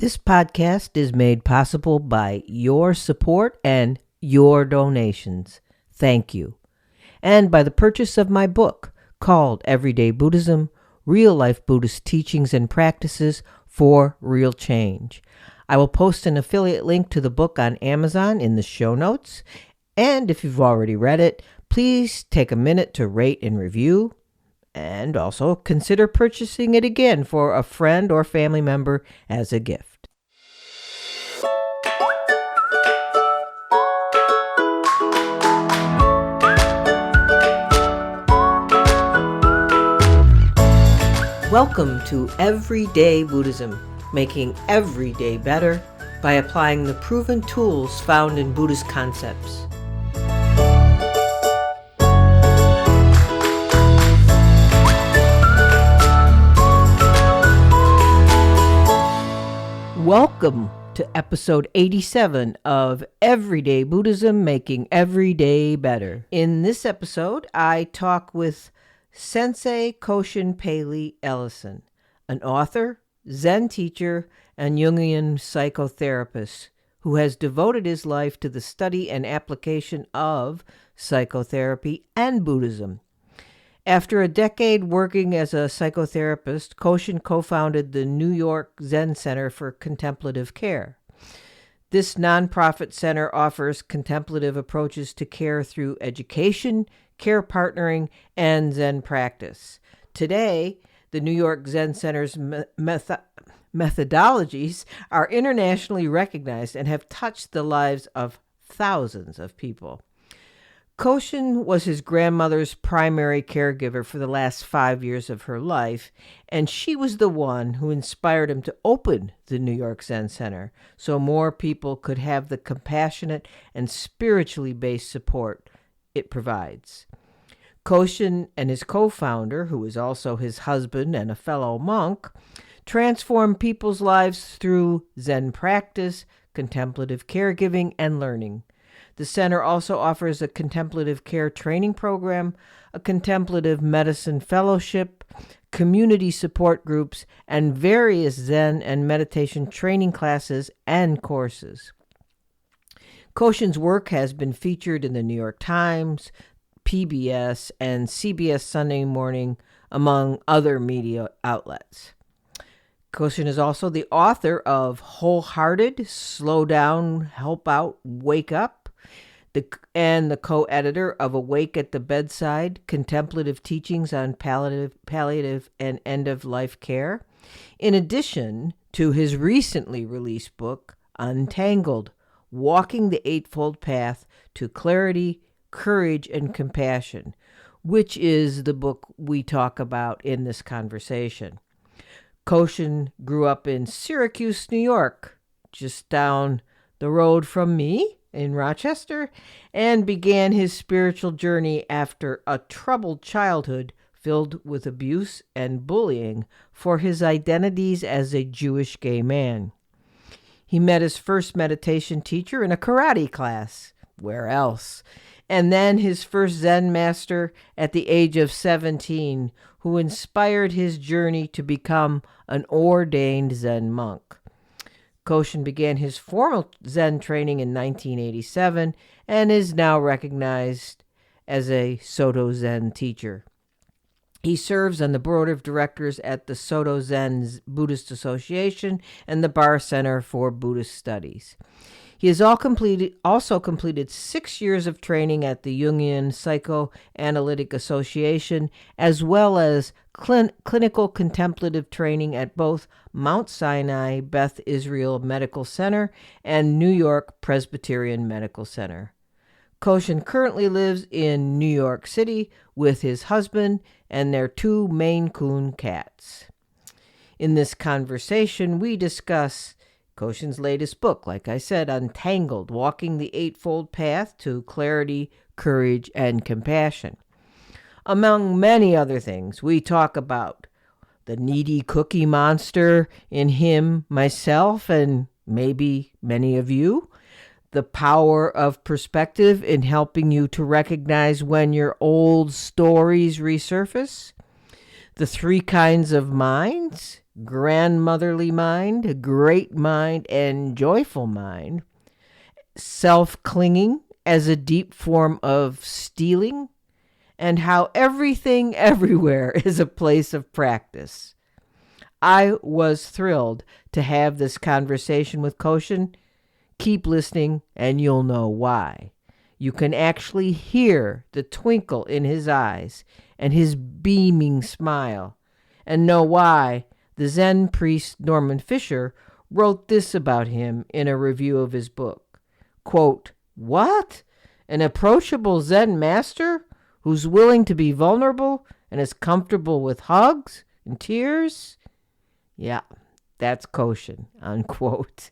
This podcast is made possible by your support and your donations. Thank you. And by the purchase of my book called Everyday Buddhism, Real-Life Buddhist Teachings and Practices for Real Change. I will post an affiliate link to the book on Amazon in the show notes. And if you've already read it, please take a minute to rate and review. And also consider purchasing it again for a friend or family member as a gift. Welcome to Everyday Buddhism, making every day better by applying the proven tools found in Buddhist concepts. Welcome to episode 87 of Everyday Buddhism, making every day better. In this episode, I talk with Sensei Koshin Paley Ellison, an author, Zen teacher, and Jungian psychotherapist who has devoted his life to the study and application of psychotherapy and Buddhism. After a decade working as a psychotherapist, Koshin co-founded the New York Zen Center for Contemplative Care. This nonprofit center offers contemplative approaches to care through education, care partnering, and Zen practice. Today, the New York Zen Center's methodologies are internationally recognized and have touched the lives of thousands of people. Koshin was his grandmother's primary caregiver for the last 5 years of her life, and she was the one who inspired him to open the New York Zen Center so more people could have the compassionate and spiritually based support it provides. Koshin and his co-founder, who is also his husband and a fellow monk, transform people's lives through Zen practice, contemplative caregiving, and learning. The center also offers a contemplative care training program, a contemplative medicine fellowship, community support groups, and various Zen and meditation training classes and courses. Koshin's work has been featured in the New York Times, PBS, and CBS Sunday Morning, among other media outlets. Koshin is also the author of Wholehearted, Slow Down, Help Out, Wake Up, and the co-editor of Awake at the Bedside, Contemplative Teachings on Palliative and End-of-Life Care, in addition to his recently released book, Untangled, Walking the Eightfold Path to Clarity, Courage, and Compassion, which is the book we talk about in this conversation. Koshin grew up in Syracuse, New York, just down the road from me in Rochester, and began his spiritual journey after a troubled childhood filled with abuse and bullying for his identities as a Jewish gay man. He met his first meditation teacher in a karate class. Where else? And then his first Zen master at the age of 17, who inspired his journey to become an ordained Zen monk. Koshin began his formal Zen training in 1987 and is now recognized as a Soto Zen teacher. He serves on the board of directors at the Soto Zen Buddhist Association and the Bar Center for Buddhist Studies. He has also completed 6 years of training at the Jungian Psychoanalytic Association, as well as clinical contemplative training at both Mount Sinai Beth Israel Medical Center and New York Presbyterian Medical Center. Koshin currently lives in New York City with his husband and their 2 Maine Coon cats. In this conversation, we discuss Koshin's latest book, like I said, Untangled, Walking the Eightfold Path to Clarity, Courage, and Compassion. Among many other things, we talk about the needy cookie monster in him, myself, and maybe many of you, the power of perspective in helping you to recognize when your old stories resurface, the 3 kinds of minds, grandmotherly mind, great mind, and joyful mind, self-clinging as a deep form of stealing, and how everything everywhere is a place of practice. I was thrilled to have this conversation with Koshin. Keep listening and you'll know why. You can actually hear the twinkle in his eyes and his beaming smile, and know why the Zen priest Norman Fisher wrote this about him in a review of his book. Quote, "What? An approachable Zen master who's willing to be vulnerable and is comfortable with hugs and tears? Yeah, that's Koshin," unquote.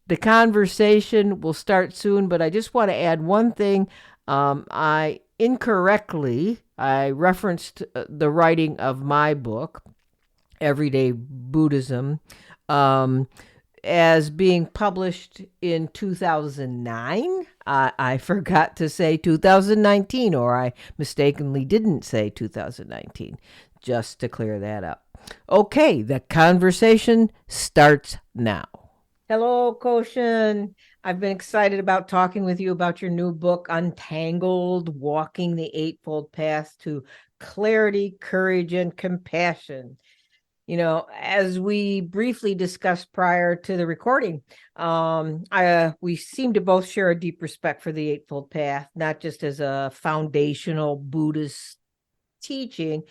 The conversation will start soon, but I just want to add one thing. I referenced the writing of my book, Everyday Buddhism, as being published in 2009. I forgot to say 2019, or I mistakenly didn't say 2019, just to clear that up. Okay, the conversation starts now. Hello, Koshin. I've been excited about talking with you about your new book, Untangled, Walking the Eightfold Path to Clarity, Courage, and Compassion. You know, as we briefly discussed prior to the recording, we seem to both share a deep respect for the Eightfold Path, not just as a foundational Buddhist teaching,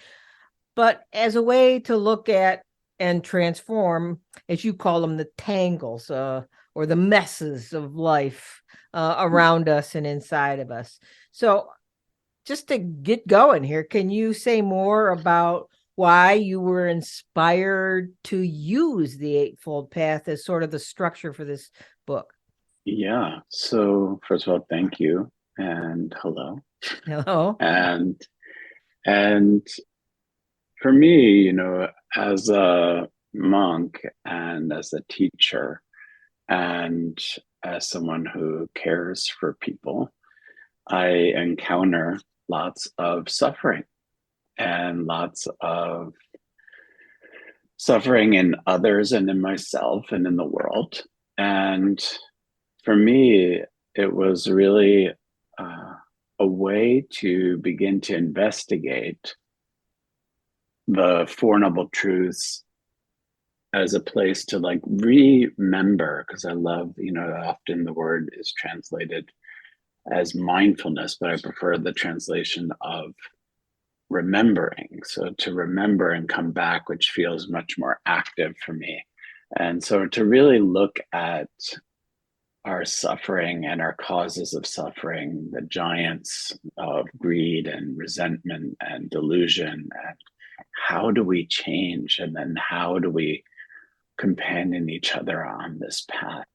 but as a way to look at and transform, as you call them, the tangles or the messes of life around us and inside of us. So just to get going here, can you say more about why you were inspired to use the Eightfold Path as sort of the structure for this book? Yeah. So first of all, thank you and hello. Hello. And for me, as a monk and as a teacher and as someone who cares for people, I encounter lots of suffering and lots of suffering in others and in myself and in the world. And for me, it was really a way to begin to investigate the Four Noble Truths as a place to like remember, because I love, often the word is translated as mindfulness, but I prefer the translation of remembering. So to remember and come back, which feels much more active for me. And so to really look at our suffering and our causes of suffering, the giants of greed and resentment and delusion, and how do we change? And then how do we companion each other on this path?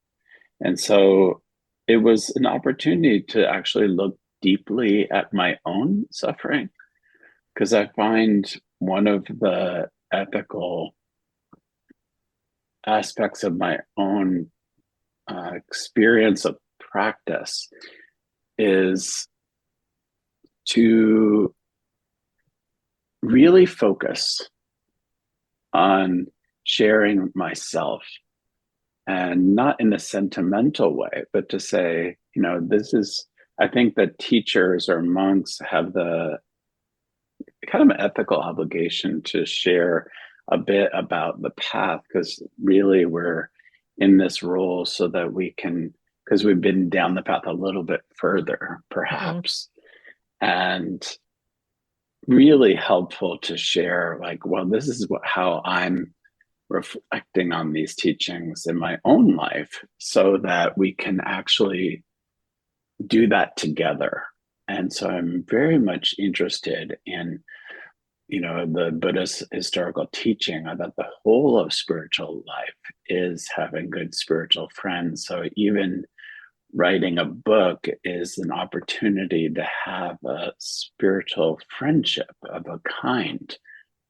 And so it was an opportunity to actually look deeply at my own suffering, because I find one of the ethical aspects of my own experience of practice is to really focus on sharing myself, and not in a sentimental way, but to say, I think that teachers or monks have the kind of ethical obligation to share a bit about the path, because really we're in this role so that we can, because we've been down the path a little bit further, perhaps, and really helpful to share, like, well, this is how I'm reflecting on these teachings in my own life, so that we can actually do that together. And so I'm very much interested in, the Buddhist historical teaching that the whole of spiritual life is having good spiritual friends. So even writing a book is an opportunity to have a spiritual friendship of a kind,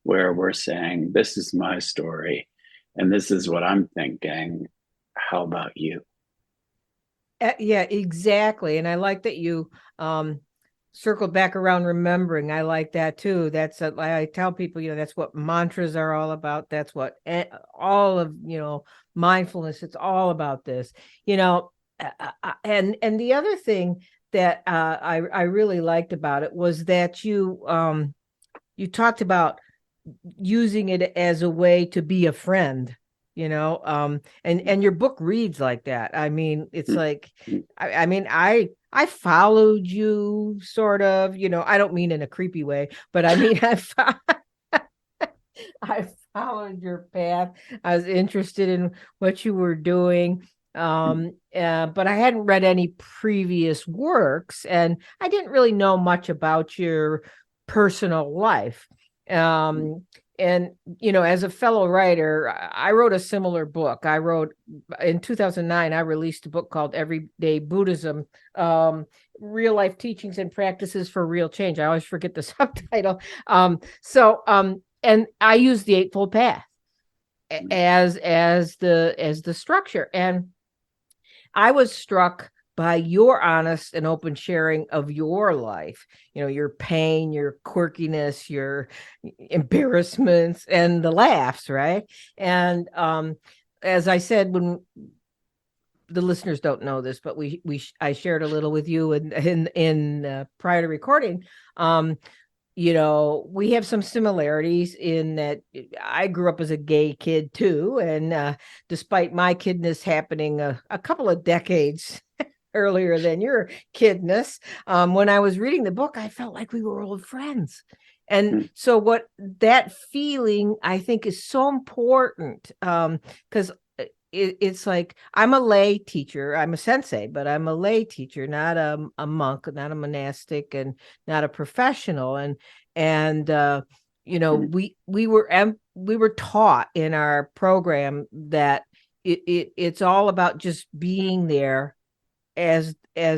where we're saying, this is my story and this is what I'm thinking. How about you? Yeah, exactly. And I like that you circled back around remembering. I like that too. That's I tell people, that's what mantras are all about. That's what all of, mindfulness, it's all about this, and the other thing that I really liked about it was that you talked about using it as a way to be a friend, and your book reads like that. I mean, it's like, I mean, I followed you sort of, I don't mean in a creepy way, but I mean, I followed your path. I was interested in what you were doing. But I hadn't read any previous works, and I didn't really know much about your personal life. And as a fellow writer, I wrote a similar book. I wrote in 2009, I released a book called Everyday Buddhism, Real Life Teachings and Practices for Real Change. I always forget the subtitle. And I use the Eightfold Path as the structure. And I was struck by your honest and open sharing of your life, your pain, your quirkiness, your embarrassments, and the laughs, right? And as I said, when the listeners don't know this, but I shared a little with you in prior to recording. We have some similarities in that I grew up as a gay kid too. And despite my kidness happening a couple of decades earlier than your kidness, when I was reading the book, I felt like we were old friends. And so what that feeling, I think, is so important, because it's like, I'm a lay teacher. I'm a sensei, but I'm a lay teacher, not a monk, not a monastic, and not a professional. And we were taught in our program that it's all about just being there as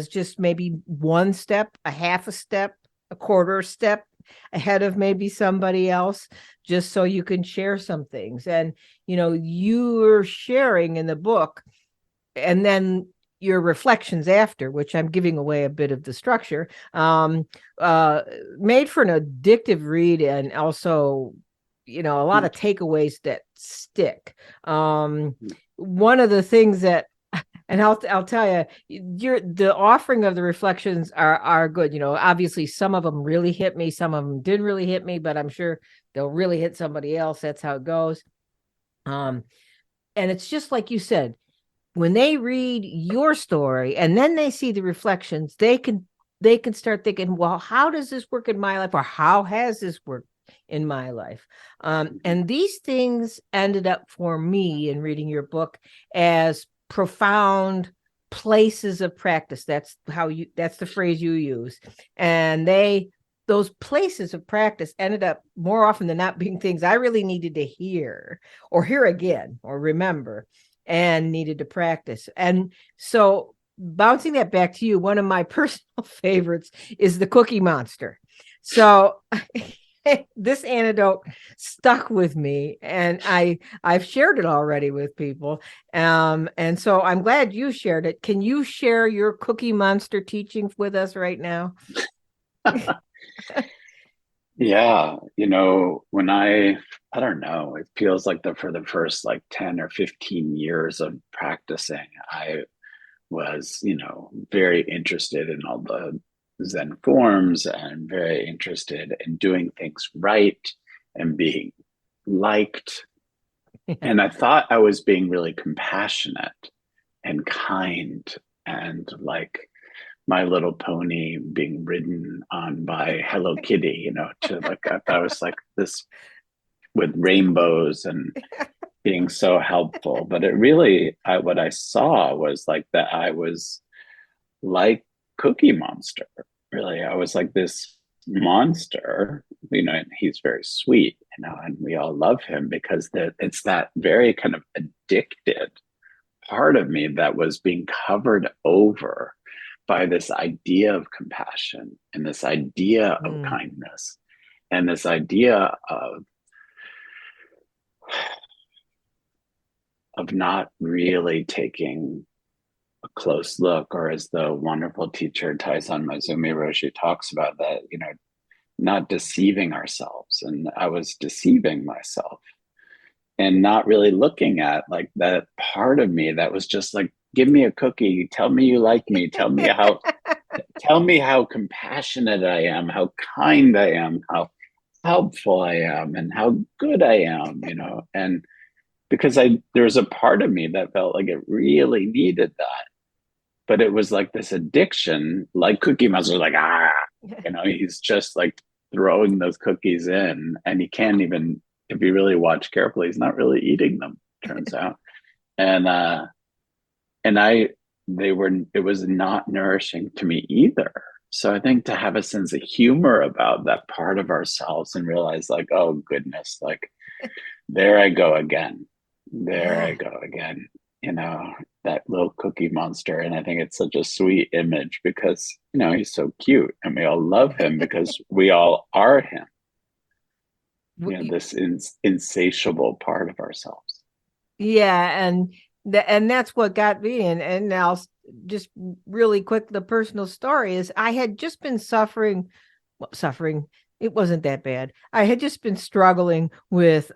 just maybe one step, a half a step, a quarter step ahead of maybe somebody else, just so you can share some things. And you're sharing in the book, and then your reflections after, which I'm giving away a bit of the structure, made for an addictive read, and also a lot of takeaways that stick. One of the things that, and I'll tell you, the offering of the reflections are good. Obviously some of them really hit me, some of them didn't really hit me, but I'm sure they'll really hit somebody else. That's how it goes. And it's just like you said, when they read your story and then they see the reflections, they can start thinking, well, how does this work in my life, or how has this worked in my life? And these things ended up for me in reading your book as profound places of practice. That's the phrase you use. And those places of practice ended up more often than not being things I really needed to hear again, or remember, and needed to practice. And so, bouncing that back to you, one of my personal favorites is the Cookie Monster. So this anecdote stuck with me, and I've shared it already with people. And so I'm glad you shared it. Can you share your Cookie Monster teaching with us right now? Yeah, when I don't know, it feels like for the first like 10 or 15 years of practicing, I was, very interested in all the Zen forms, and very interested in doing things right and being liked. And I thought I was being really compassionate and kind, and like My Little Pony being ridden on by Hello Kitty, to like, I thought I was like this with rainbows and being so helpful. But it really, what I saw was like that I was like Cookie Monster. Really, I was like this monster, and he's very sweet, and we all love him because it's that very kind of addicted part of me that was being covered over by this idea of compassion, and this idea of kindness, and this idea of not really taking a close look, or as the wonderful teacher Taizan Mazumi Roshi talks about, that, not deceiving ourselves. And I was deceiving myself and not really looking at like that part of me that was just like, give me a cookie, tell me you like me, tell me how compassionate I am, how kind I am, how helpful I am, and how good I am, and because there was a part of me that felt like it really needed that. But it was like this addiction, like Cookie Monster, like, he's just like throwing those cookies in, and he can't even, if you really watch carefully, he's not really eating them, turns out. And it was not nourishing to me either. So I think to have a sense of humor about that part of ourselves and realize like, oh goodness, like there I go again. That little Cookie Monster. And I think it's such a sweet image because, he's so cute and we all love him because we all are him. This insatiable part of ourselves. Yeah. And that's what got me in. And now just really quick, the personal story is I had just been suffering. It wasn't that bad. I had just been struggling with,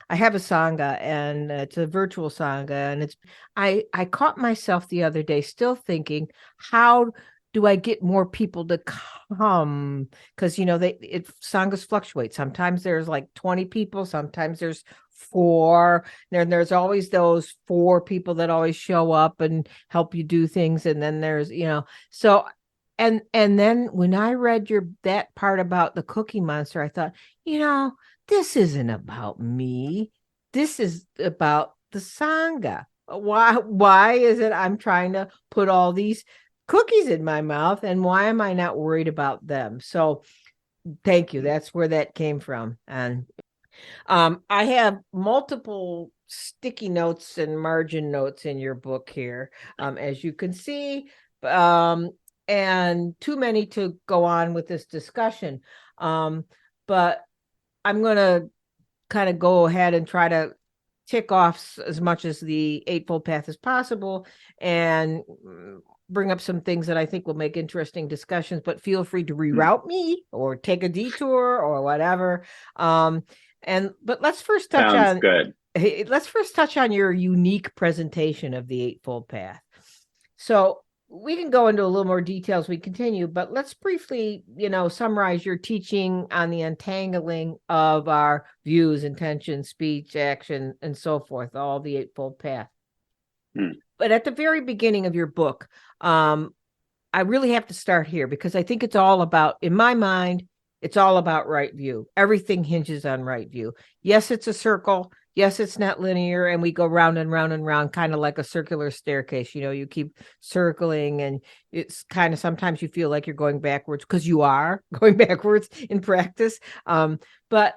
I have a Sangha, and it's a virtual Sangha, and I caught myself the other day still thinking, how do I get more people to come? Because Sanghas fluctuate. Sometimes there's like 20 people, sometimes there's 4. Then there's always those 4 people that always show up and help you do things, and then there's so. And then when I read that part about the Cookie Monster, I thought, this isn't about me. This is about the Sangha. Why is it I'm trying to put all these cookies in my mouth, and why am I not worried about them? So thank you. That's where that came from. And I have multiple sticky notes and margin notes in your book here, as you can see, and too many to go on with this discussion. But I'm going to kind of go ahead and try to tick off as much as the Eightfold Path as possible and bring up some things that I think will make interesting discussions, but feel free to reroute me or take a detour or whatever. But let's first touch on good. Let's first touch on your unique presentation of the Eightfold Path. So we can go into a little more detail as we continue, but let's briefly, summarize your teaching on the untangling of our views, intentions, speech, action, and so forth, all the Eightfold Path. But at the very beginning of your book, I really have to start here because I think it's all about, in my mind, it's all about right view. Everything hinges on right view. Yes, it's a circle. Yes, it's not linear, and we go round and round and round, kind of like a circular staircase. You keep circling, and it's kind of, sometimes you feel like you're going backwards because you are going backwards in practice. But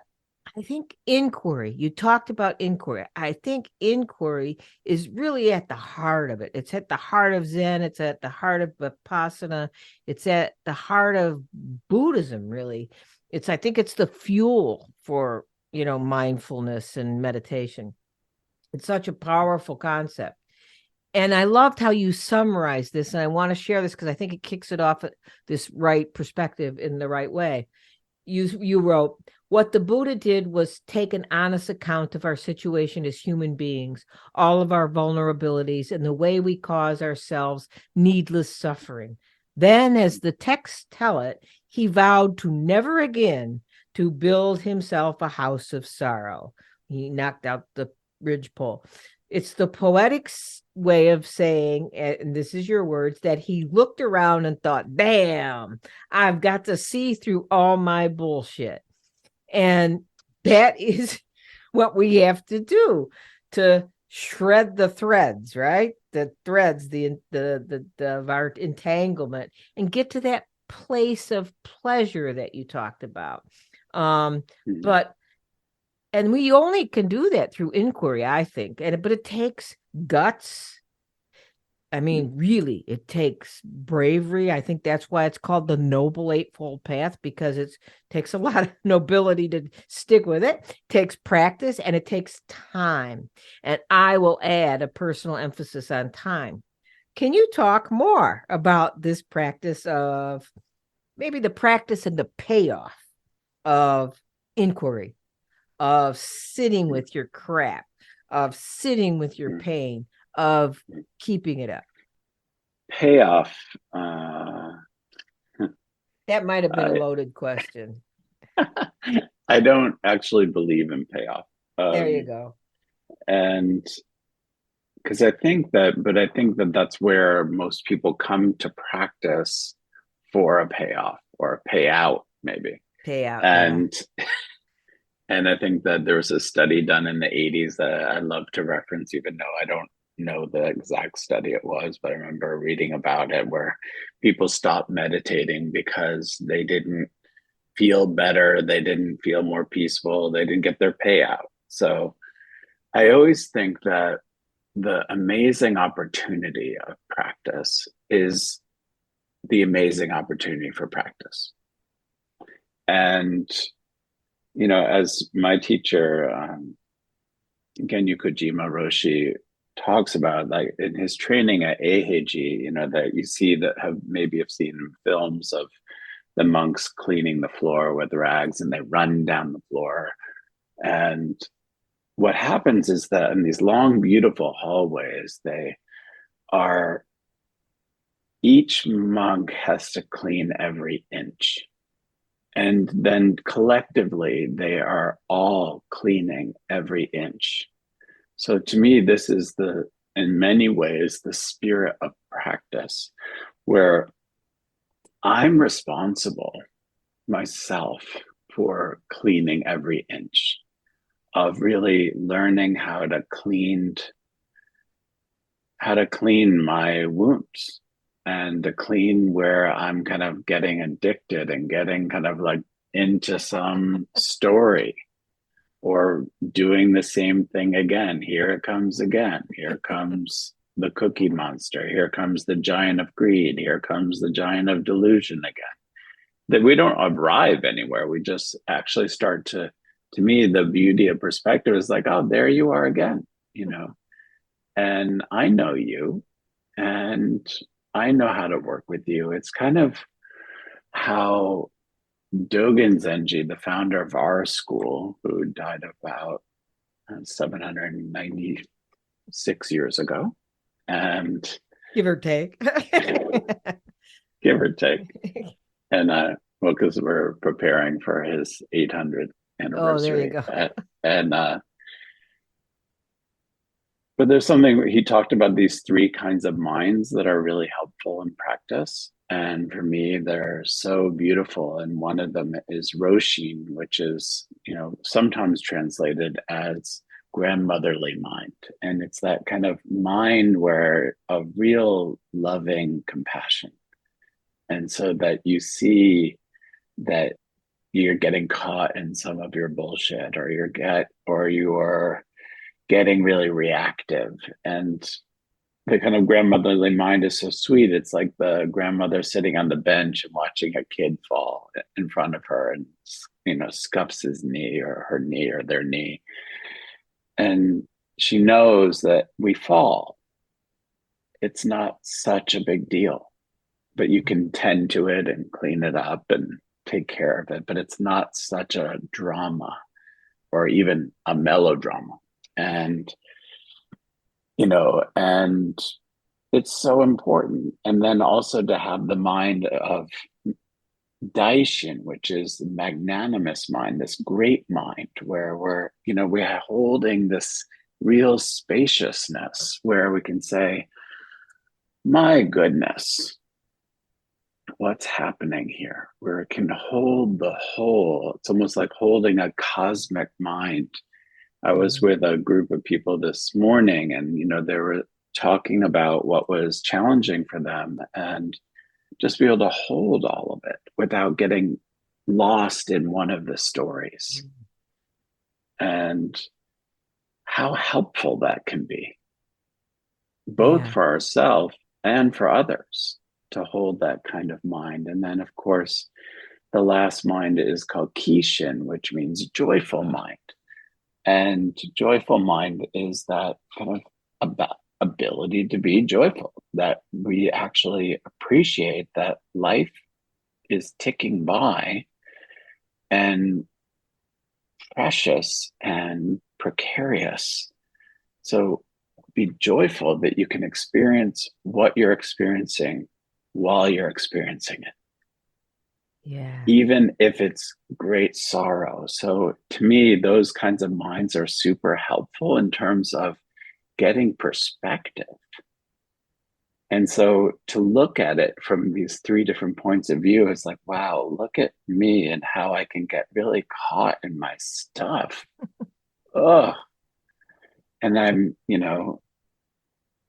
I think inquiry, you talked about inquiry. I think inquiry is really at the heart of it. It's at the heart of Zen. It's at the heart of Vipassana. It's at the heart of Buddhism, really. I think it's the fuel for mindfulness and meditation. It's such a powerful concept. And I loved how you summarized this. And I want to share this because I think it kicks it off at this right perspective in the right way. You wrote, what the Buddha did was take an honest account of our situation as human beings, all of our vulnerabilities, and the way we cause ourselves needless suffering. Then, as the texts tell it, he vowed to never again to build himself a house of sorrow. He knocked out the ridgepole. It's the poetic way of saying, and this is your words, that he looked around and thought, damn, I've got to see through all my bullshit. And that is what we have to do, to shred the threads, right? The threads, of our entanglement, and get to that place of pleasure that you talked about. And we only can do that through inquiry, I think. But it takes guts. I mean, really, it takes bravery. I think that's why it's called the Noble Eightfold Path, because it takes a lot of nobility to stick with it. It takes practice, and it takes time. And I will add a personal emphasis on time. Can you talk more about this practice of maybe the practice and the payoff of inquiry, of sitting with your crap, of sitting with your pain, of keeping it up? Payoff. That might have been a I loaded question. I don't actually believe in payoff. There you go. And because I think that, but I think that that's where most people come to practice for a payoff or a payout, maybe. Payout, yeah. And and I think that there was a study done in the 80s that I love to reference, even though I don't know the exact study it was, but I remember reading about it where people stopped meditating because they didn't feel better, they didn't feel more peaceful, they didn't get their payout. So I always think that the amazing opportunity of practice is the amazing opportunity for practice. And, as my teacher, Genyu Kojima Roshi, talks about, like in his training at Eiheiji, that you see that have seen films of the monks cleaning the floor with rags and they run down the floor. And what happens is that in these long, beautiful hallways, each monk has to clean every inch. And then collectively, they are all cleaning every inch. So to me, this is in many ways, the spirit of practice, where I'm responsible myself for cleaning every inch, of really learning how to clean my wounds and to clean where I'm kind of getting addicted and getting kind of like into some story or doing the same thing again. Here it comes again. Here comes the cookie monster. Here comes the giant of greed. Here comes the giant of delusion again. That we don't arrive anywhere. We just actually start to me, the beauty of perspective is like, oh, there you are again, and I know you and I know how to work with you. It's kind of how Dogen Zenji, the founder of our school, who died about 796 years ago, and Give or take. give or take, and well, because we're preparing for his 800th Oh, there you anniversary, go. and but there's something he talked about, these three kinds of minds that are really helpful in practice. And for me, they're so beautiful. And one of them is Roshin, which is, sometimes translated as grandmotherly mind. And it's that kind of mind where of real loving compassion. And so that you see that you're getting caught in some of your bullshit, or you're getting really reactive. And the kind of grandmotherly mind is so sweet. It's like the grandmother sitting on the bench and watching a kid fall in front of her and, scuffs his knee or her knee or their knee. And she knows that we fall. It's not such a big deal, but you can tend to it and clean it up and take care of it. But it's not such a drama or even a melodrama. And and it's so important. And then also to have the mind of Daishin, which is the magnanimous mind, this great mind, where we're holding this real spaciousness where we can say, my goodness, what's happening here? Where it can hold the whole. It's almost like holding a cosmic mind. I was with a group of people this morning, and they were talking about what was challenging for them, and just be able to hold all of it without getting lost in one of the stories, and how helpful that can be, both for ourselves and for others, to hold that kind of mind. And then, of course, the last mind is called Kishin, which means joyful mind. And joyful mind is that kind of ability to be joyful, that we actually appreciate that life is ticking by and precious and precarious. So be joyful that you can experience what you're experiencing while you're experiencing it. Yeah. Even if it's great sorrow. So to me, those kinds of minds are super helpful in terms of getting perspective. And so to look at it from these three different points of view is like, wow, look at me and how I can get really caught in my stuff. Oh, and I'm,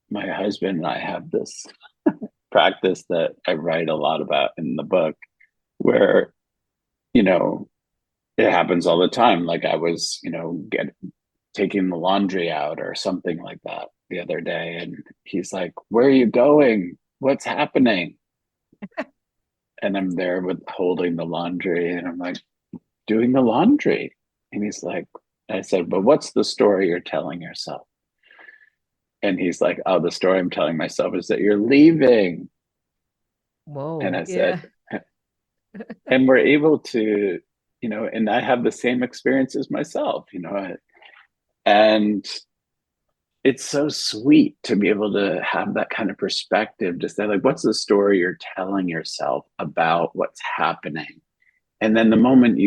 my husband and I have this practice that I write a lot about in the book where, it happens all the time. Like I was, taking the laundry out or something like that the other day. And he's like, where are you going? What's happening? And I'm there with holding the laundry and I'm like, doing the laundry. And he's like, I said, but what's the story you're telling yourself? And he's like, oh, the story I'm telling myself is that you're leaving. And Whoa. I Yeah. said, and we're able to, and I have the same experiences myself, and it's so sweet to be able to have that kind of perspective to say, like, what's the story you're telling yourself about what's happening? And then the moment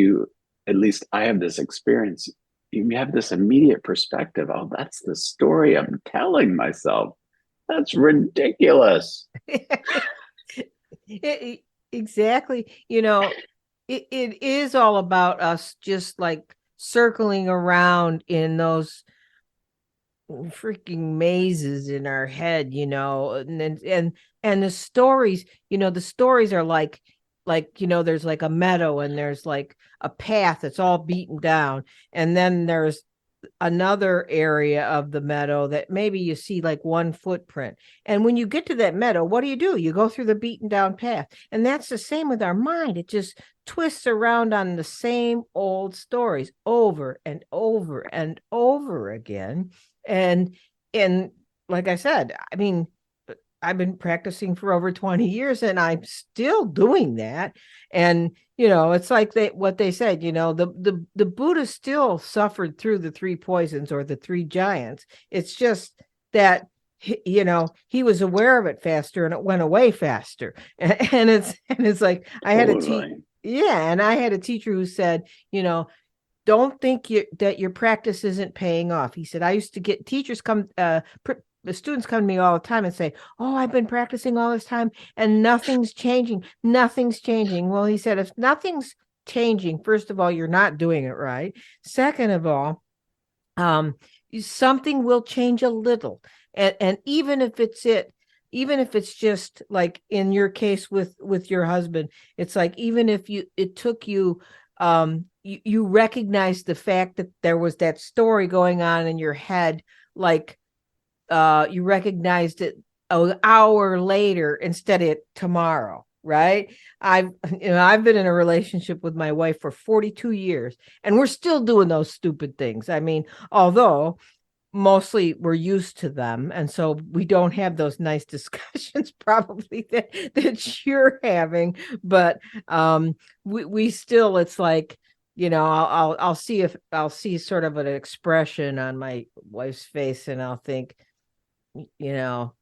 at least I have this experience, you have this immediate perspective. Oh, that's the story I'm telling myself. That's ridiculous. Exactly. It is all about us just like circling around in those freaking mazes in our head, and the stories, the stories are like there's like a meadow and there's like a path that's all beaten down, and then there's another area of the meadow that maybe you see like one footprint. And when you get to that meadow, what do? You go through the beaten down path. And that's the same with our mind. It just twists around on the same old stories over and over and over again. And like I said, I mean, I've been practicing for over 20 years and I'm still doing that. And, it's like what they said, the Buddha still suffered through the three poisons or the three giants. It's just that, he was aware of it faster and it went away faster. And it's like, I had a and I had a teacher who said, don't think that your practice isn't paying off. He said, I used to get teachers the students come to me all the time and say, oh, I've been practicing all this time and nothing's changing. Nothing's changing. Well, he said, if nothing's changing, first of all, you're not doing it right. Second of all, something will change a little. And even if it's just like in your case with your husband, it's like, even if it took you, you recognize the fact that there was that story going on in your head, like, you recognized it an hour later instead of tomorrow, right? I've been in a relationship with my wife for 42 years and we're still doing those stupid things. I mean, although mostly we're used to them, and so we don't have those nice discussions probably that you're having, but we still, it's like, I'll see sort of an expression on my wife's face and I'll think,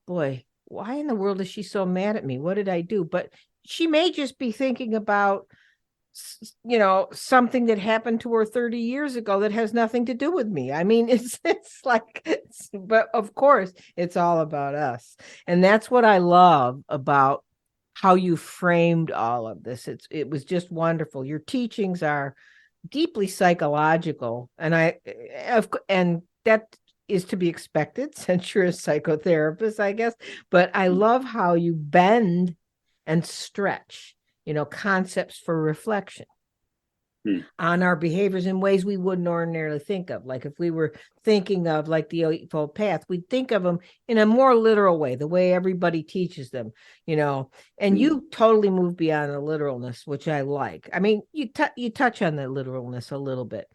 boy, why in the world is she so mad at me? What did I do? But she may just be thinking about, something that happened to her 30 years ago that has nothing to do with me. I mean, it's like, but of course, it's all about us. And that's what I love about how you framed all of this. It was just wonderful. Your teachings are deeply psychological, and that is to be expected since you're a psychotherapist, I guess. But I love how you bend and stretch, concepts for reflection on our behaviors in ways we wouldn't ordinarily think of. Like if we were thinking of like the Eightfold Path, we'd think of them in a more literal way, the way everybody teaches them, and you totally move beyond the literalness, which I like. I mean, you touch on the literalness a little bit.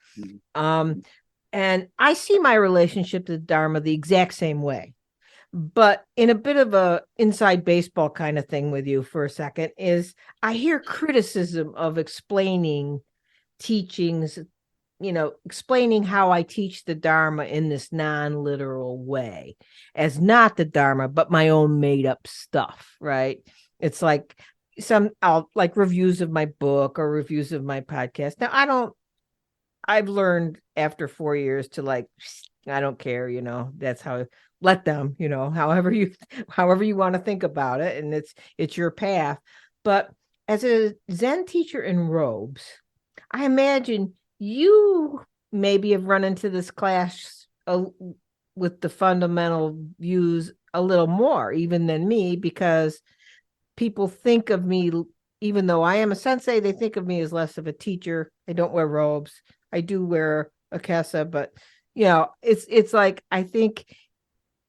And I see my relationship to Dharma the exact same way. But in a bit of a inside baseball kind of thing with you for a second, is I hear criticism of explaining teachings, explaining how I teach the Dharma in this non-literal way as not the Dharma, but my own made up stuff, right? It's like I'll like reviews of my book or reviews of my podcast. Now, I've learned after 4 years to like, I don't care, that's how, let them, however you want to think about it. And it's your path. But as a Zen teacher in robes, I imagine you maybe have run into this clash with the fundamental views a little more even than me, because people think of me, even though I am a sensei, they think of me as less of a teacher. I don't wear robes. I do wear a kesa, but it's like, I think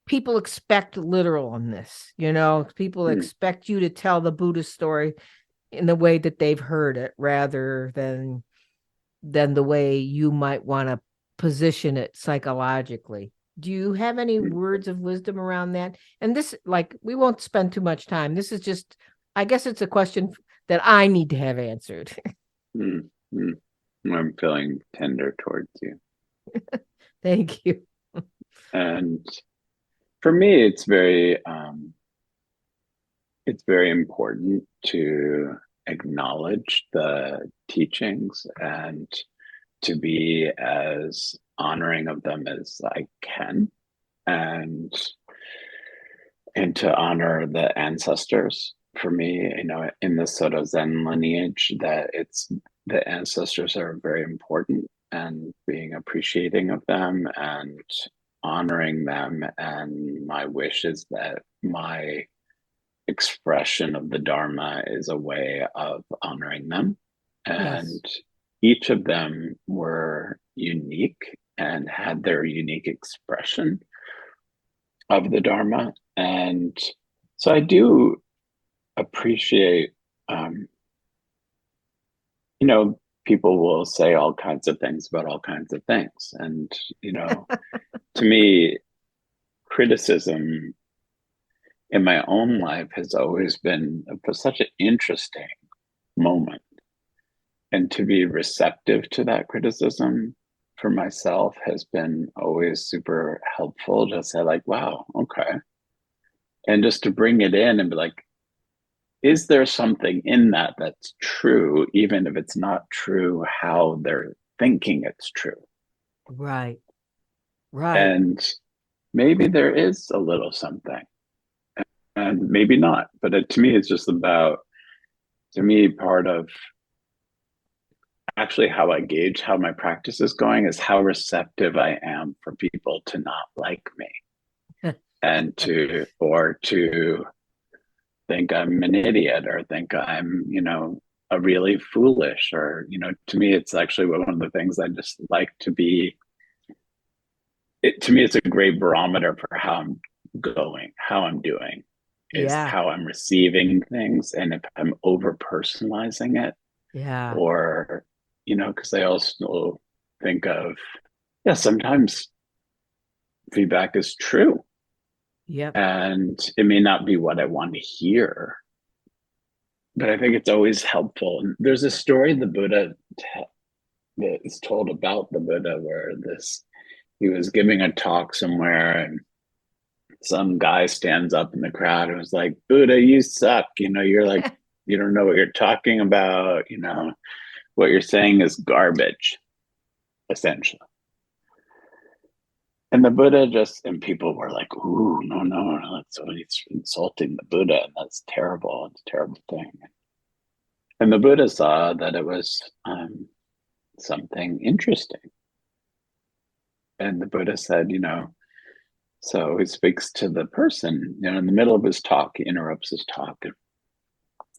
people expect literal in this, people expect you to tell the Buddhist story in the way that they've heard it rather than the way you might want to position it psychologically. Do you have any words of wisdom around that? And this, like, we won't spend too much time. This is just, I guess it's a question that I need to have answered. I'm feeling tender towards you. Thank you. And for me, it's very important to acknowledge the teachings and to be as honoring of them as I can, and to honor the ancestors. For me, in this sort of Zen lineage, that it's the ancestors are very important, and being appreciating of them and honoring them. And my wish is that my expression of the Dharma is a way of honoring them. And Yes. each of them were unique and had their unique expression of the Dharma. And so I do appreciate, people will say all kinds of things about all kinds of things. And, to me, criticism in my own life has always been such an interesting moment. And to be receptive to that criticism for myself has been always super helpful. To say like, wow, okay. And just to bring it in and be like, is there something in that that's true, even if it's not true how they're thinking it's true? Right. Right. And maybe there is a little something, and maybe not. But to me, it's just about, part of actually how I gauge how my practice is going is how receptive I am for people to not like me and to think I'm an idiot or think I'm, a really foolish, or, to me, it's actually one of the things I just like to be. To me, it's a great barometer for how I'm going, how I'm doing, is Yeah. how I'm receiving things. And if I'm over personalizing it, Yeah. or, because I also think of, sometimes feedback is true. Yep. And it may not be what I want to hear, but I think it's always helpful. And there's a story the Buddha that is told about the Buddha where he was giving a talk somewhere, and some guy stands up in the crowd and was like, Buddha, you suck. You're like, you don't know what you're talking about. What you're saying is garbage, essentially. And the Buddha and people were like, ooh, no, that's so he's insulting the Buddha, and that's terrible. It's a terrible thing. And the Buddha saw that it was something interesting. And the Buddha said, so he speaks to the person, in the middle of his talk, he interrupts his talk. And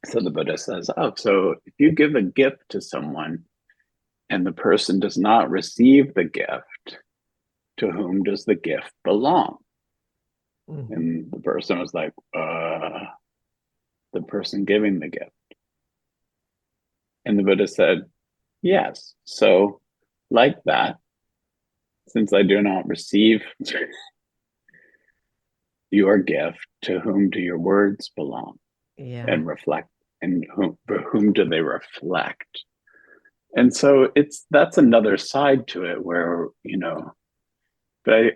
so the Buddha says, oh, so if you give a gift to someone and the person does not receive the gift, to whom does the gift belong? Mm-hmm. And the person was like, the person giving the gift. And the Buddha said, yes. So like that, since I do not receive your gift, to whom do your words belong Yeah. and reflect, and for whom do they reflect? And so that's another side to it where, but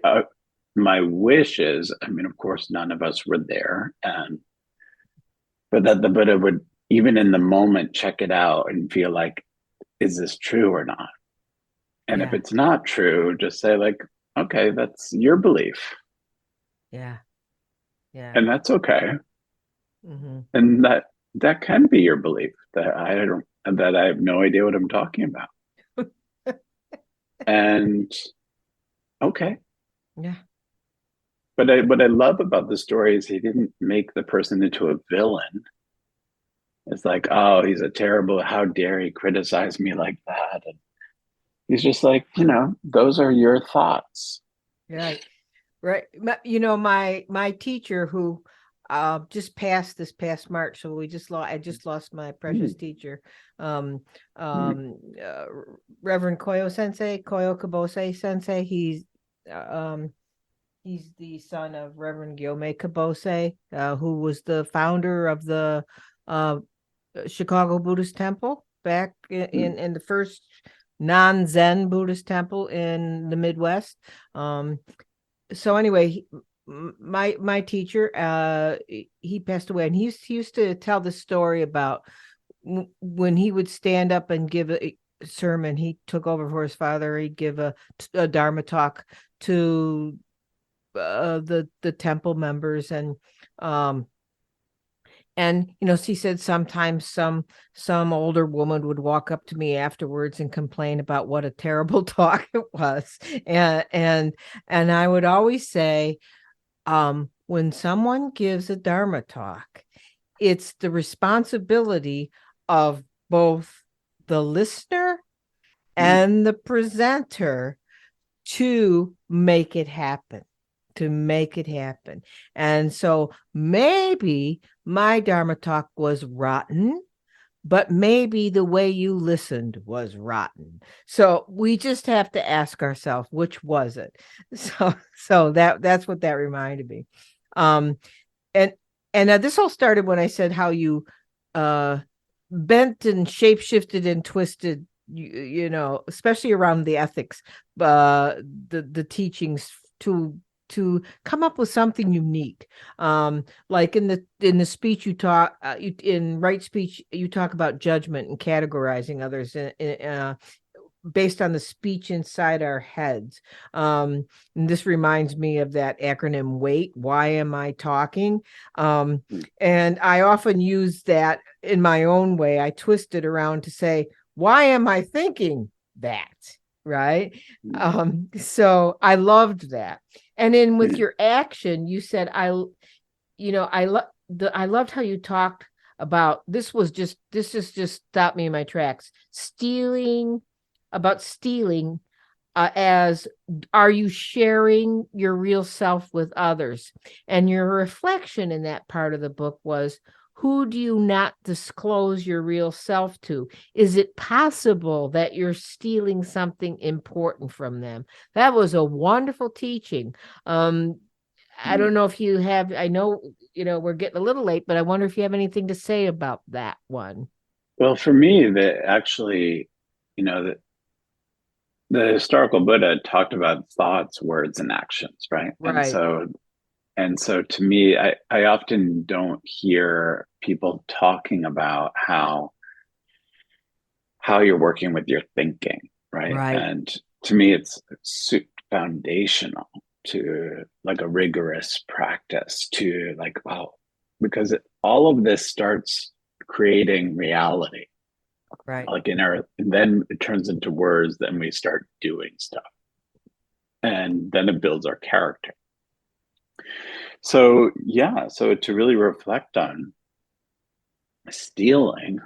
my wish is, I mean, of course, none of us were there, and but that the Buddha would, even in the moment, check it out and feel like, is this true or not? And if Yeah. it's not true, just say like, okay, that's your belief, Yeah. Yeah. and that's okay, Mm-hmm. and that can be your belief that I have no idea what I'm talking about, and okay. Yeah. But what I love about the story is he didn't make the person into a villain. It's like, oh, he's a terrible, how dare he criticize me like that? And he's just like, those are your thoughts. Right. Right. My teacher who just passed this past March, so I just lost my precious Mm, teacher. mm, Reverend Koyo Kabose Sensei. He's the son of Reverend Gyome Kabose, who was the founder of the uh Chicago Buddhist Temple back mm, in the first non-Zen Buddhist temple in the Midwest. So anyway, my teacher, he passed away, and he used to tell the story about when he would stand up and give a sermon. He took over for his father. He'd give a Dharma talk to the temple members, um and she said sometimes some older woman would walk up to me afterwards and complain about what a terrible talk it was. And I would always say, when someone gives a Dharma talk, it's the responsibility of both the listener mm, and the presenter to make it happen, to make it happen. And so maybe my Dharma talk was rotten, but maybe the way you listened was rotten. So we just have to ask ourselves, which was it? So that's what that reminded me. Um, and this all started when I said how you uh bent and shapeshifted and twisted, especially around the ethics, the teachings, to come up with something unique. Like in the speech you talk, in right speech, you talk about judgment and categorizing others based on the speech inside our heads. And this reminds me of that acronym WAIT. Why am I talking? mm, And I often use that in my own way. I twist it around to say, why am I thinking that? Right. mm, So I loved that. And then with mm, your action, you said, I loved how you talked about this is just stopped me in my tracks. Stealing, as are you sharing your real self with others? And your reflection in that part of the book was, who do you not disclose your real self to? Is it possible that you're stealing something important from them? That was a wonderful teaching. I mm. don't know if you have, I know, we're getting a little late, but I wonder if you have anything to say about that one. Well, for me, that actually, the historical Buddha talked about thoughts, words, and actions, right? Right. And so to me, I often don't hear people talking about how you're working with your thinking, right? Right. And to me, it's foundational to like a rigorous practice to like, wow, because all of this starts creating reality, Right. like and then it turns into words, then we start doing stuff, and then it builds our character. So yeah, so to really reflect on stealing,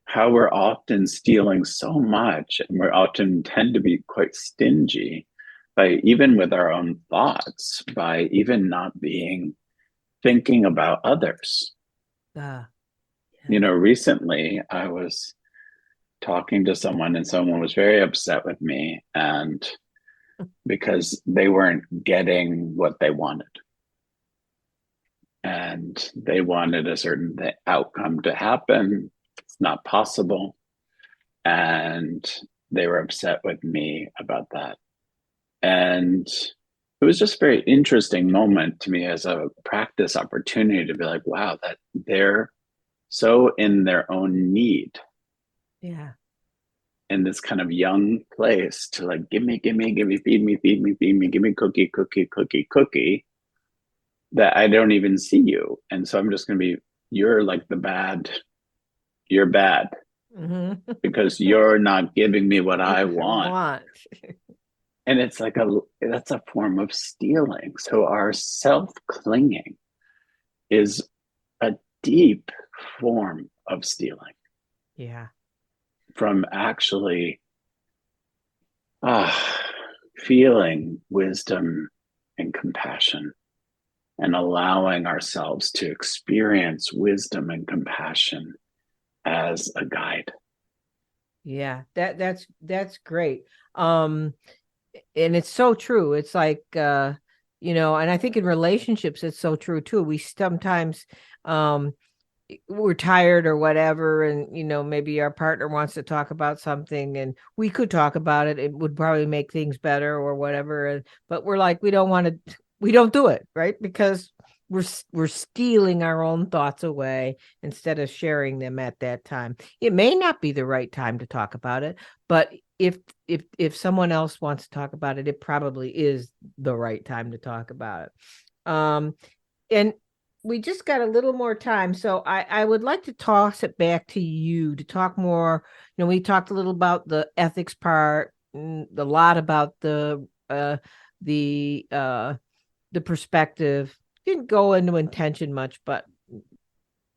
how we're often stealing so much, and we're often tend to be quite stingy by even with our own thoughts, by even not being thinking about others. Uh, yeah. Recently I was talking to someone, and someone was very upset with me, and because they weren't getting what they wanted. and they wanted a certain outcome to happen. It's not possible. And they were upset with me about that. And it was just a very interesting moment to me as a practice opportunity to be like, wow, that they're so in their own need. Yeah. In this kind of young place to like, give me, feed me, give me cookie, that I don't even see you. And so I'm just going to be, you're like you're bad because you're not giving me what I want. And it's like that's a form of stealing. So our self-clinging is a deep form of stealing. Yeah. From actually feeling wisdom and compassion and allowing ourselves to experience wisdom and compassion as a guide. Yeah, that's great. And it's so true. It's like and I think in relationships it's so true too. We sometimes we're tired or whatever, and maybe our partner wants to talk about something, and we could talk about it. It would probably make things better or whatever, but we're like, we don't do it, right? Because we're stealing our own thoughts away instead of sharing them at that time. It may not be the right time to talk about it, but if someone else wants to talk about it, it probably is the right time to talk about it. And we just got a little more time, so I would like to toss it back to you to talk more. We talked a little about the ethics part, a lot about the perspective. Didn't go into intention much, but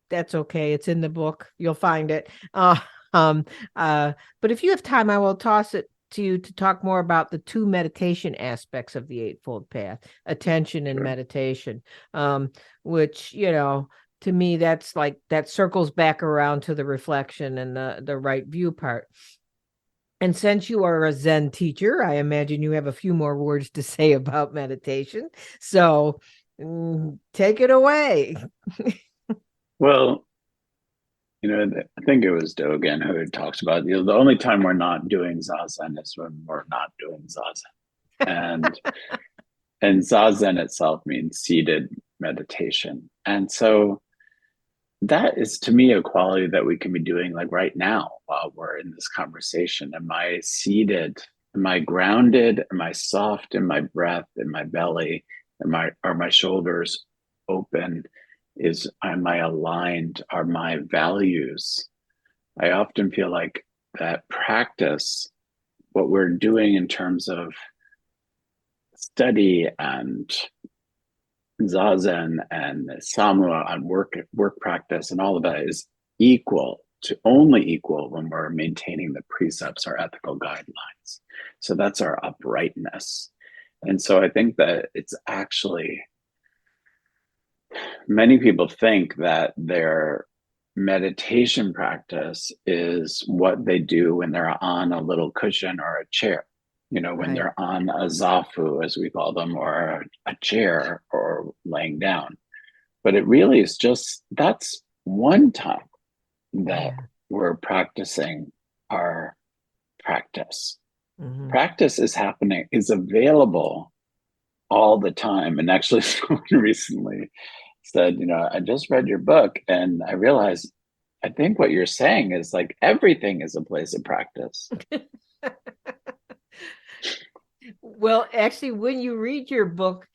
that's okay. It's in the book. You'll find it. But if you have time, I will toss it to you to talk more about the two meditation aspects of the Eightfold Path, attention and meditation, which, to me, that's like, that circles back around to the reflection and the right view part. And since you are a Zen teacher, I imagine you have a few more words to say about meditation. So take it away. Well, I think it was Dogen who talks about, the only time we're not doing Zazen is when we're not doing Zazen. And Zazen itself means seated meditation. And so that is, to me, a quality that we can be doing like right now while we're in this conversation. Am I seated? Am I grounded? Am I soft in my breath, in my belly? Are my shoulders open? Am I aligned? Are my values? I often feel like that practice, what we're doing in terms of study and Zazen and Samua and work practice and all of that is only equal when we're maintaining the precepts, our ethical guidelines. So that's our uprightness. And so I think that it's actually, many people think that their meditation practice is what they do when they're on a little cushion or a chair, when they're on a zafu, as we call them, or a chair, or laying down. But it really is just, that's one time that we're practicing our practice. Practice is available all the time. And actually, someone recently said, I just read your book and I realized, I think what you're saying is like everything is a place of practice. Well, actually, when you read your book,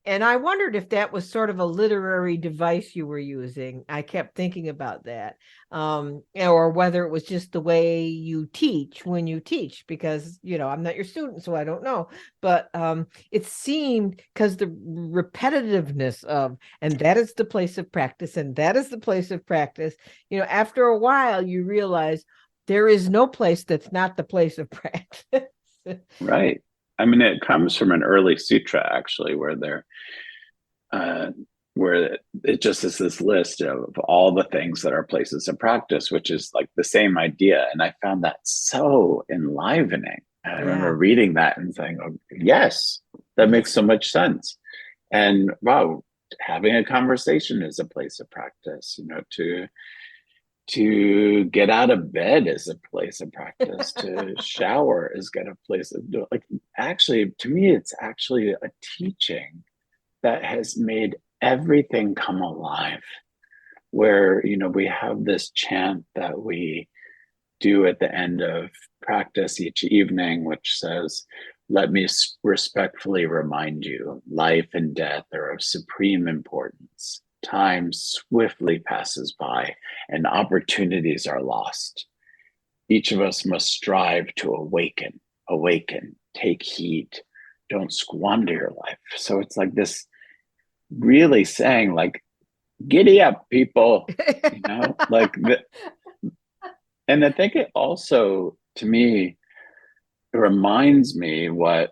and I wondered if that was sort of a literary device you were using. I kept thinking about that, or whether it was just the way you teach when you teach, because, I'm not your student, so I don't know. But it seemed, because the repetitiveness of, and that is the place of practice, and that is the place of practice, after a while, you realize there is no place that's not the place of practice. Right. I mean, it comes from an early sutra, actually, where it just is this list of all the things that are places of practice, which is like the same idea. And I found that so enlivening. I remember reading that and saying, oh, yes, that makes so much sense. And wow, having a conversation is a place of practice, to get out of bed is a place of practice, to shower is get a place of, like, actually, to me, it's actually a teaching that has made everything come alive, where, we have this chant that we do at the end of practice each evening, which says, let me respectfully remind you, life and death are of supreme importance. Time swiftly passes by and opportunities are lost. Each of us must strive to awaken, take heed, don't squander your life. So it's like this really saying, like, giddy up, people, like and I think it also, to me, it reminds me what,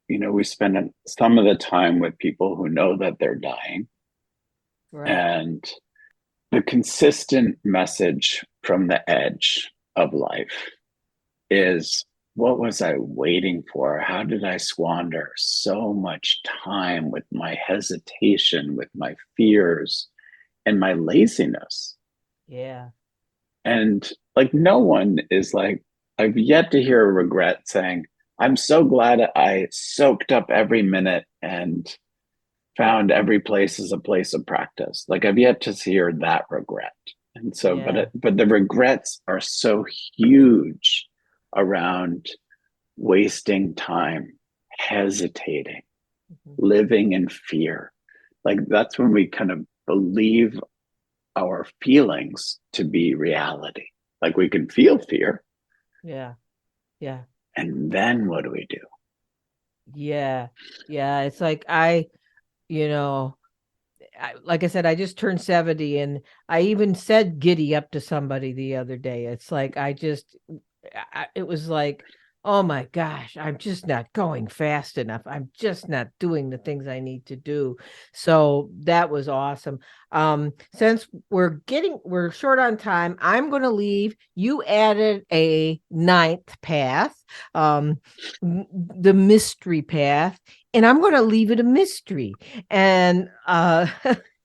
we spend some of the time with people who know that they're dying. Right. And the consistent message from the edge of life is, what was I waiting for? How did I squander so much time with my hesitation, with my fears, and my laziness? Yeah. And like, no one is like, I've yet to hear a regret saying, I'm so glad I soaked up every minute and found every place as a place of practice. Like, I've yet to hear that regret. And so, Yeah. but the regrets are so huge around wasting time, hesitating, living in fear. Like, that's when we kind of believe our feelings to be reality. Like, we can feel fear. Yeah. Yeah. And then what do we do? Yeah. Yeah. It's like like I said, I just turned 70 and I even said giddy up to somebody the other day. It's like, it was like, oh my gosh, I'm just not going fast enough. I'm just not doing the things I need to do. So that was awesome. Since we're short on time, I'm going to leave. You added a ninth path, the mystery path, and I'm going to leave it a mystery and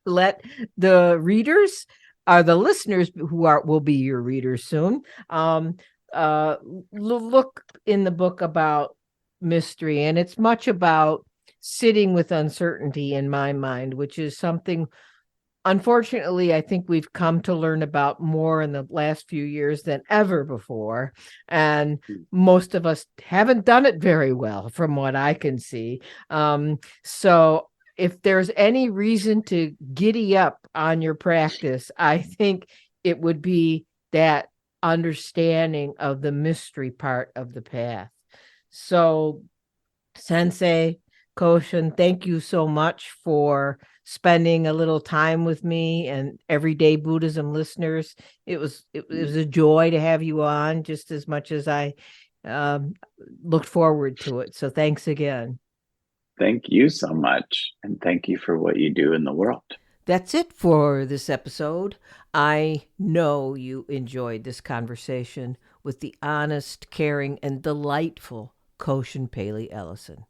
let the readers the listeners will be your readers soon look in the book about mystery, and it's much about sitting with uncertainty in my mind, which is something unfortunately I think we've come to learn about more in the last few years than ever before, and most of us haven't done it very well from what I can see. So if there's any reason to giddy up on your practice, I think it would be that understanding of the mystery part of the path. So, Sensei Koshin, thank you so much for spending a little time with me and everyday Buddhism listeners. It was a joy to have you on, just as much as I looked forward to it. So thanks again. Thank you so much. And thank you for what you do in the world. That's it for this episode. I know you enjoyed this conversation with the honest, caring, and delightful Koshin Paley Ellison.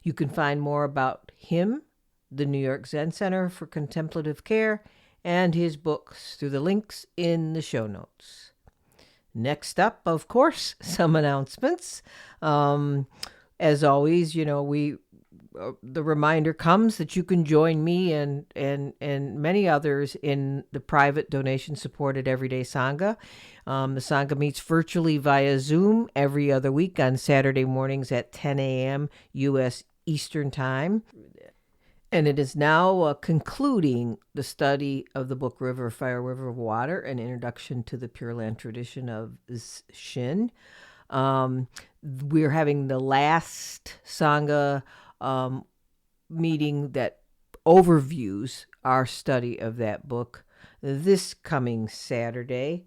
You can find more about him, the New York Zen Center for Contemplative Care, and his books through the links in the show notes. Next up, of course, some announcements. As always, the reminder comes that you can join me and many others in the private donation supported Everyday Sangha. The Sangha meets virtually via Zoom every other week on Saturday mornings at 10 a.m. U.S. Eastern Time. And it is now concluding the study of the book River of Fire, River of Water, an introduction to the Pure Land tradition of Shin. We're having the last Sangha meeting that overviews our study of that book this coming Saturday,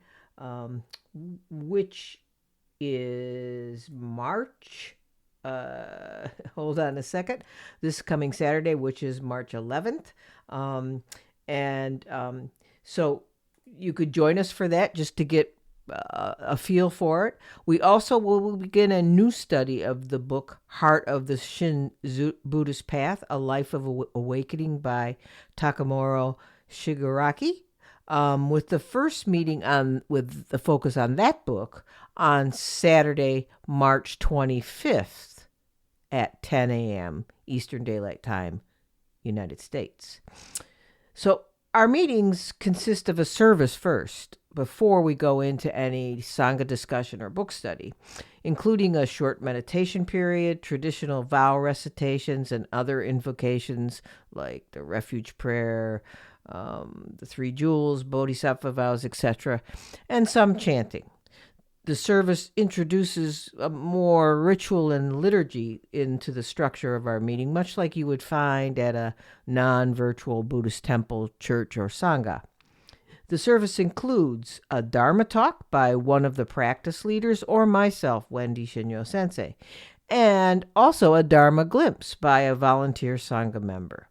which is March. Hold on a second. This coming Saturday, which is March 11th. So you could join us for that just to get a feel for it. We also will begin a new study of the book Heart of the Shin Buddhist Path, A Life of Awakening by Takamaro Shigaraki, with the first meeting with the focus on that book on Saturday, March 25th at 10 a.m. Eastern Daylight Time, United States. So our meetings consist of a service first, before we go into any Sangha discussion or book study, including a short meditation period, traditional vow recitations, and other invocations like the refuge prayer, the three jewels, bodhisattva vows, etc., and some chanting. The service introduces a more ritual and liturgy into the structure of our meeting, much like you would find at a non-virtual Buddhist temple, church, or Sangha. The service includes a Dharma talk by one of the practice leaders or myself, Wendy Shinyo Sensei, and also a Dharma glimpse by a volunteer Sangha member.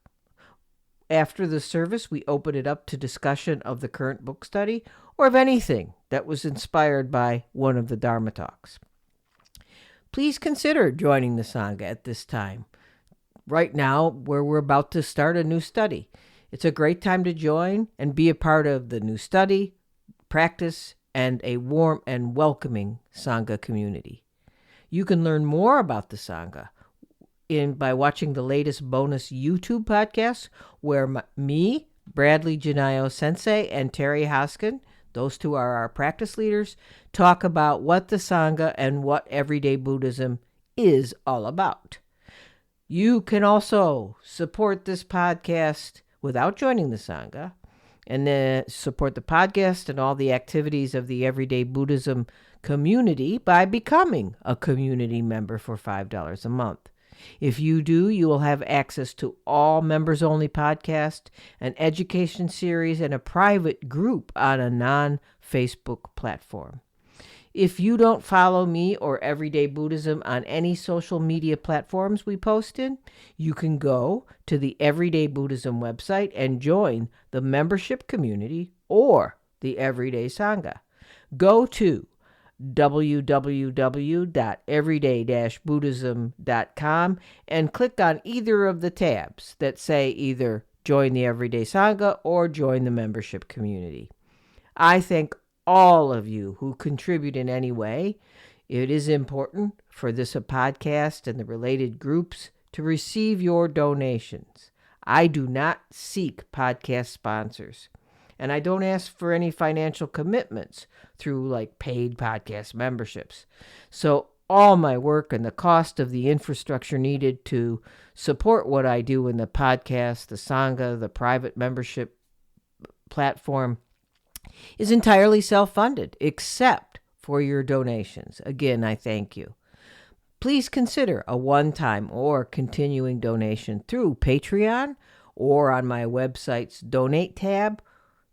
After the service, we open it up to discussion of the current book study or of anything that was inspired by one of the Dharma talks. Please consider joining the Sangha at this time, right now where we're about to start a new study. It's a great time to join and be a part of the new study, practice, and a warm and welcoming Sangha community. You can learn more about the Sangha by watching the latest bonus YouTube podcast where me, Bradley Janayo Sensei, and Terry Hoskin, those two are our practice leaders, talk about what the Sangha and what everyday Buddhism is all about. You can also support this podcast without joining the Sangha, and then support the podcast and all the activities of the Everyday Buddhism community by becoming a community member for $5 a month. If you do, you will have access to all members-only podcasts, an education series, and a private group on a non-Facebook platform. If you don't follow me or Everyday Buddhism on any social media platforms we post in, you can go to the Everyday Buddhism website and join the membership community or the Everyday Sangha. Go to www.everyday-buddhism.com and click on either of the tabs that say either Join the Everyday Sangha or Join the membership community. I thank all of you who contribute in any way. It is important for this podcast and the related groups to receive your donations. I do not seek podcast sponsors, and I don't ask for any financial commitments through like paid podcast memberships. So all my work and the cost of the infrastructure needed to support what I do in the podcast, the Sangha, the private membership platform is entirely self-funded, except for your donations. Again, I thank you. Please consider a one-time or continuing donation through Patreon or on my website's Donate tab.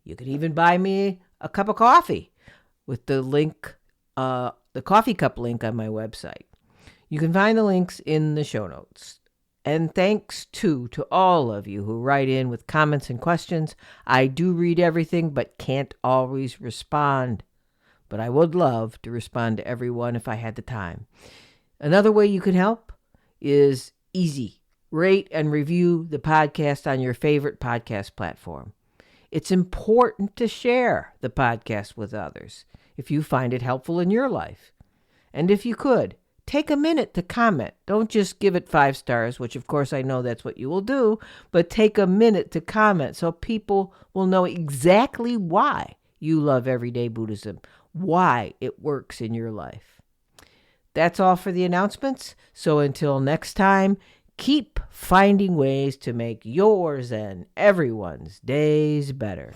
You can even buy me a cup of coffee with the link, the coffee cup link on my website. You can find the links in the show notes. And thanks, too, to all of you who write in with comments and questions. I do read everything, but can't always respond. But I would love to respond to everyone if I had the time. Another way you can help is easy. Rate and review the podcast on your favorite podcast platform. It's important to share the podcast with others if you find it helpful in your life. And if you could, take a minute to comment. Don't just give it 5 stars, which of course I know that's what you will do, but take a minute to comment so people will know exactly why you love Everyday Buddhism, why it works in your life. That's all for the announcements. So until next time, keep finding ways to make yours and everyone's days better.